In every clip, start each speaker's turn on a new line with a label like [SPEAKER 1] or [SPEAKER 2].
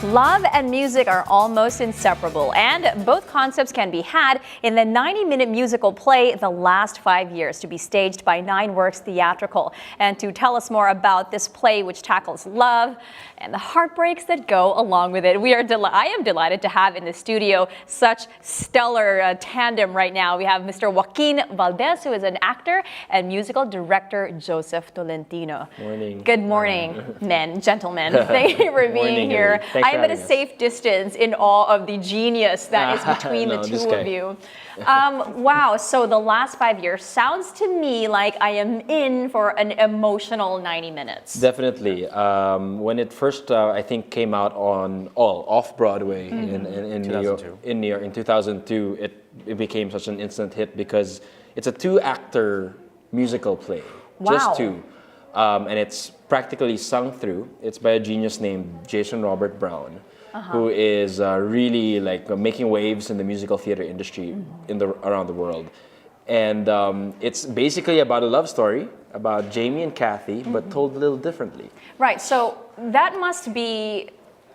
[SPEAKER 1] Love and music are almost inseparable, and both concepts can be had in the 90-minute musical play The Last 5 Years, to be staged by Works Theatrical. And to tell us more about this play, which tackles love and the heartbreaks that go along with it, I am delighted to have in the studio such stellar tandem right now. We have Mr. Joaquin Valdes, who is an actor, and musical director Joseph Tolentino.
[SPEAKER 2] Morning.
[SPEAKER 1] Good morning, men, gentlemen. Thank you for being here. I am at a safe distance in awe of the genius that is between the two of you. Wow, so The Last 5 Years sounds to me like I am in for an emotional 90 minutes.
[SPEAKER 2] Definitely. When it first, I think, came out on off-Broadway in New York, in 2002, it became such an instant hit because it's a two-actor musical play.
[SPEAKER 1] Wow.
[SPEAKER 2] Just two. And it's practically sung through. It's by a genius named Jason Robert Brown, who is really like making waves in the musical theater industry around the world. And it's basically about a love story about Jamie and Kathy, but told a little differently.
[SPEAKER 1] Right. So that must be,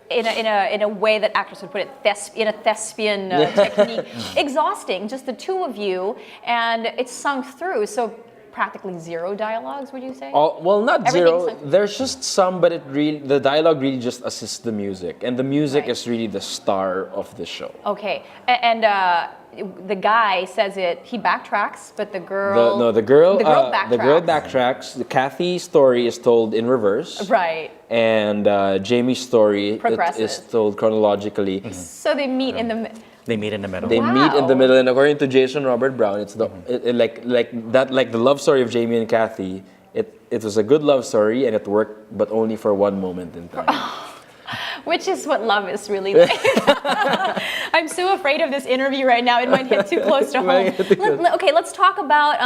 [SPEAKER 1] in a way that actors would put it, in a thespian technique, exhausting. Just the two of you, and it's sung through. So practically zero dialogues, would you say?
[SPEAKER 2] Well, not zero. There's just some, but the dialogue really just assists the music, and the music is really the star of the show.
[SPEAKER 1] Okay, and the guy says it. He backtracks, but the girl.
[SPEAKER 2] The girl
[SPEAKER 1] backtracks.
[SPEAKER 2] The girl backtracks. The Kathy's story is told in reverse.
[SPEAKER 1] Right.
[SPEAKER 2] And Jamie's story is told chronologically.
[SPEAKER 1] So they meet in the.
[SPEAKER 3] They meet in the middle.
[SPEAKER 2] They meet in the middle, and according to Jason Robert Brown, it's like the love story of Jamie and Kathy. It was a good love story, and it worked, but only for one moment in time.
[SPEAKER 1] Which is what love is really like. I'm so afraid of this interview right now. It might hit too close to home. Okay, let's talk about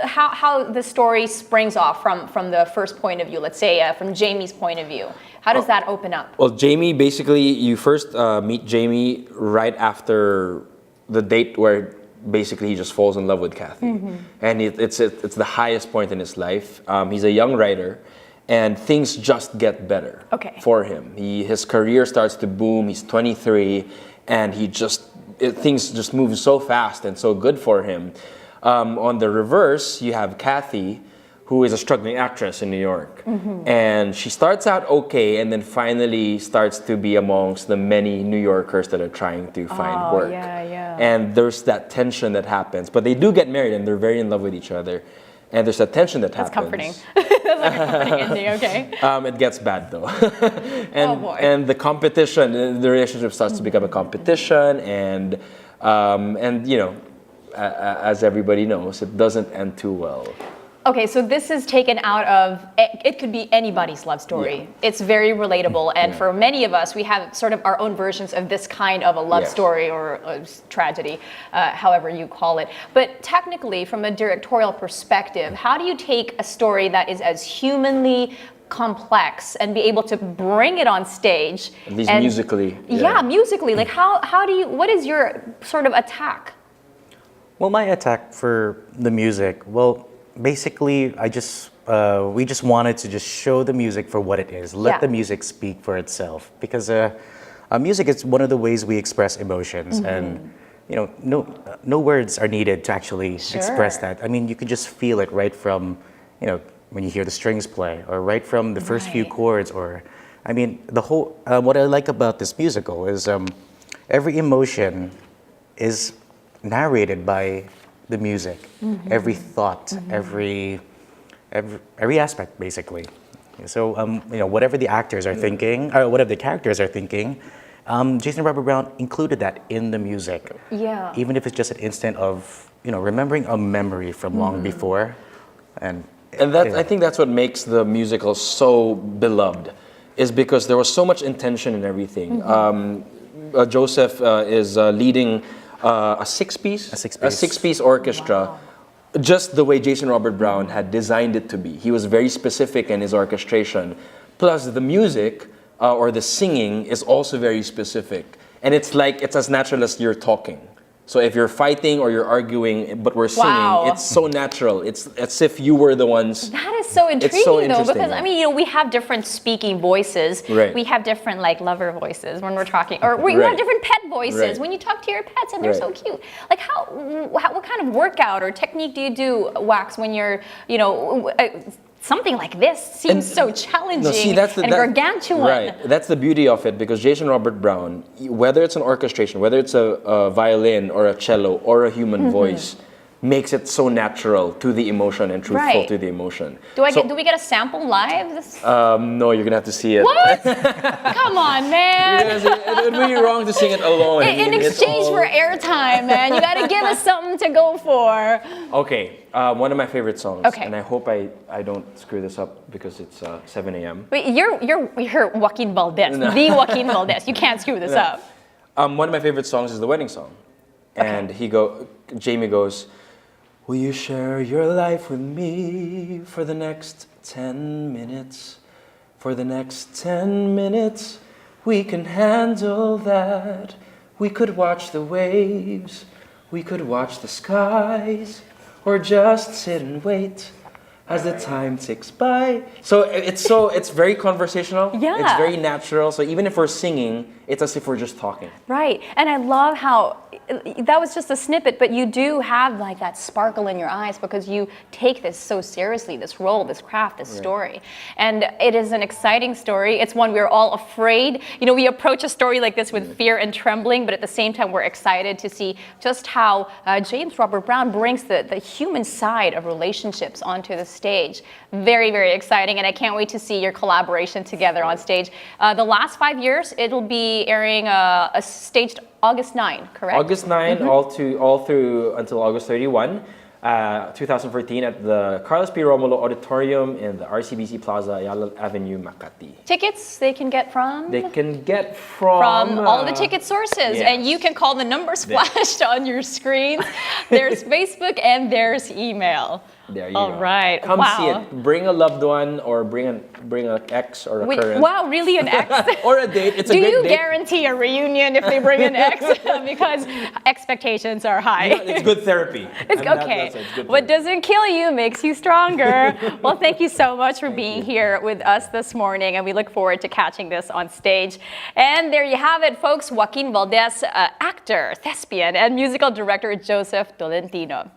[SPEAKER 1] how the story springs off from the first point of view. Let's say from Jamie's point of view. How does that open up?
[SPEAKER 2] Well, Jamie, basically, you first meet Jamie right after the date where basically he just falls in love with Kathy. And it's the highest point in his life. He's a young writer, and things just get better for him. His career starts to boom. He's 23, and things just move so fast and so good for him. On the reverse, you have Kathy, who is a struggling actress in New York. And she starts out okay, and then finally starts to be amongst the many New Yorkers that are trying to find work. And there's that tension that happens. But they do get married, and they're very in love with each other. And there's that tension that happens.
[SPEAKER 1] That's comforting. That's like a comforting ending, okay.
[SPEAKER 2] It gets bad, though. And the competition, the relationship starts to become a competition, and you know, as everybody knows, it doesn't end too well.
[SPEAKER 1] Okay, so this is taken out of, it could be anybody's love story. It's very relatable, and for many of us, we have sort of our own versions of this kind of a love story or a tragedy, however you call it. But technically, from a directorial perspective, how do you take a story that is as humanly complex and be able to bring it on stage?
[SPEAKER 2] At least musically.
[SPEAKER 1] Yeah, musically. Like what is your sort of attack?
[SPEAKER 3] Well, my attack for the music, basically, we just wanted to just show the music for what it is. Let the music speak for itself, because music is one of the ways we express emotions, and you know, no words are needed to actually express that. I mean, you can just feel it right from, you know, when you hear the strings play, or right from the first few chords, or I mean, the whole. What I like about this musical is every emotion is narrated by the music, every thought, every aspect, basically. So, you know, whatever the actors are thinking, or whatever the characters are thinking, Jason Robert Brown included that in the music.
[SPEAKER 1] Yeah.
[SPEAKER 3] Even if it's just an instant of, you know, remembering a memory from long before, and
[SPEAKER 2] I think that's what makes the musical so beloved, is because there was so much intention in everything. Joseph is leading a six-piece orchestra, just the way Jason Robert Brown had designed it to be. He was very specific in his orchestration. Plus, the music or the singing is also very specific, and it's as natural as you're talking. So if you're fighting or you're arguing, but we're singing,
[SPEAKER 1] Wow.
[SPEAKER 2] it's so natural. It's as if you were the ones.
[SPEAKER 1] That is so intriguing,
[SPEAKER 2] so
[SPEAKER 1] though,
[SPEAKER 2] interesting,
[SPEAKER 1] because
[SPEAKER 2] yeah.
[SPEAKER 1] I mean, we have different speaking voices.
[SPEAKER 2] Right.
[SPEAKER 1] We have different like lover voices when we're talking, or we
[SPEAKER 2] Right.
[SPEAKER 1] have different pet voices
[SPEAKER 2] Right.
[SPEAKER 1] when you talk to your pets, and they're so
[SPEAKER 2] Right.
[SPEAKER 1] cute. Like what kind of workout or technique do you do, Wax, when you're, something like this seems so challenging
[SPEAKER 2] No, see,
[SPEAKER 1] and gargantuan.
[SPEAKER 2] Right. That's the beauty of it, because Jason Robert Brown, whether it's an orchestration, whether it's a violin or a cello or a human voice, makes it so natural to the emotion and truthful
[SPEAKER 1] Right.
[SPEAKER 2] to the emotion.
[SPEAKER 1] Do we get a sample live?
[SPEAKER 2] No, you're gonna have to see it.
[SPEAKER 1] What? Come on, man.
[SPEAKER 2] It would be wrong to sing it alone.
[SPEAKER 1] In
[SPEAKER 2] It's
[SPEAKER 1] exchange
[SPEAKER 2] all-
[SPEAKER 1] for airtime, man, you gotta give us something to go for.
[SPEAKER 2] Okay, one of my favorite songs,
[SPEAKER 1] Okay.
[SPEAKER 2] and I hope I don't screw this up because it's 7 a.m.
[SPEAKER 1] Wait, you're Joaquin Valdes, the Joaquin Valdes. You can't screw this up.
[SPEAKER 2] One of my favorite songs is the wedding song, and Jamie goes, "Will you share your life with me for the next 10 minutes? For the next 10 minutes, we can handle that. We could watch the waves, we could watch the skies, or just sit and wait as the time ticks by." So it's very conversational.
[SPEAKER 1] Yeah.
[SPEAKER 2] It's very natural. So even if we're singing, it's as if we're just talking.
[SPEAKER 1] Right, and I love how that was just a snippet, but you do have like that sparkle in your eyes because you take this so seriously, this role, this craft, this story. And it is an exciting story. It's one we're all afraid. We approach a story like this with fear and trembling, but at the same time, we're excited to see just how James Robert Brown brings the human side of relationships onto the stage. Very, very exciting, and I can't wait to see your collaboration together on stage. The last 5 years, it'll be airing staged August 9, correct?
[SPEAKER 2] August 9, all through until August 31, 2014 at the Carlos P. Romulo Auditorium in the RCBC Plaza, Ayala Avenue, Makati.
[SPEAKER 1] Tickets they can get from?
[SPEAKER 2] They can get from
[SPEAKER 1] All the ticket sources, and you can call the numbers flashed on your screens. There's Facebook and there's email.
[SPEAKER 2] There you
[SPEAKER 1] All
[SPEAKER 2] go.
[SPEAKER 1] right.
[SPEAKER 2] Come
[SPEAKER 1] Wow.
[SPEAKER 2] see it. Bring a loved one or bring an ex or a current.
[SPEAKER 1] Wow, really an ex?
[SPEAKER 2] Or a date. It's a
[SPEAKER 1] Do
[SPEAKER 2] great
[SPEAKER 1] you
[SPEAKER 2] date.
[SPEAKER 1] guarantee a reunion if they bring an ex? Because expectations are high.
[SPEAKER 2] It's good therapy.
[SPEAKER 1] It's
[SPEAKER 2] And
[SPEAKER 1] okay.
[SPEAKER 2] that's it's good
[SPEAKER 1] What
[SPEAKER 2] therapy.
[SPEAKER 1] doesn't kill you makes you stronger. Well, thank you so much for being here with us this morning, and we look forward to catching this on stage. And there you have it, folks. Joaquin Valdes, actor, thespian, and musical director Joseph Tolentino.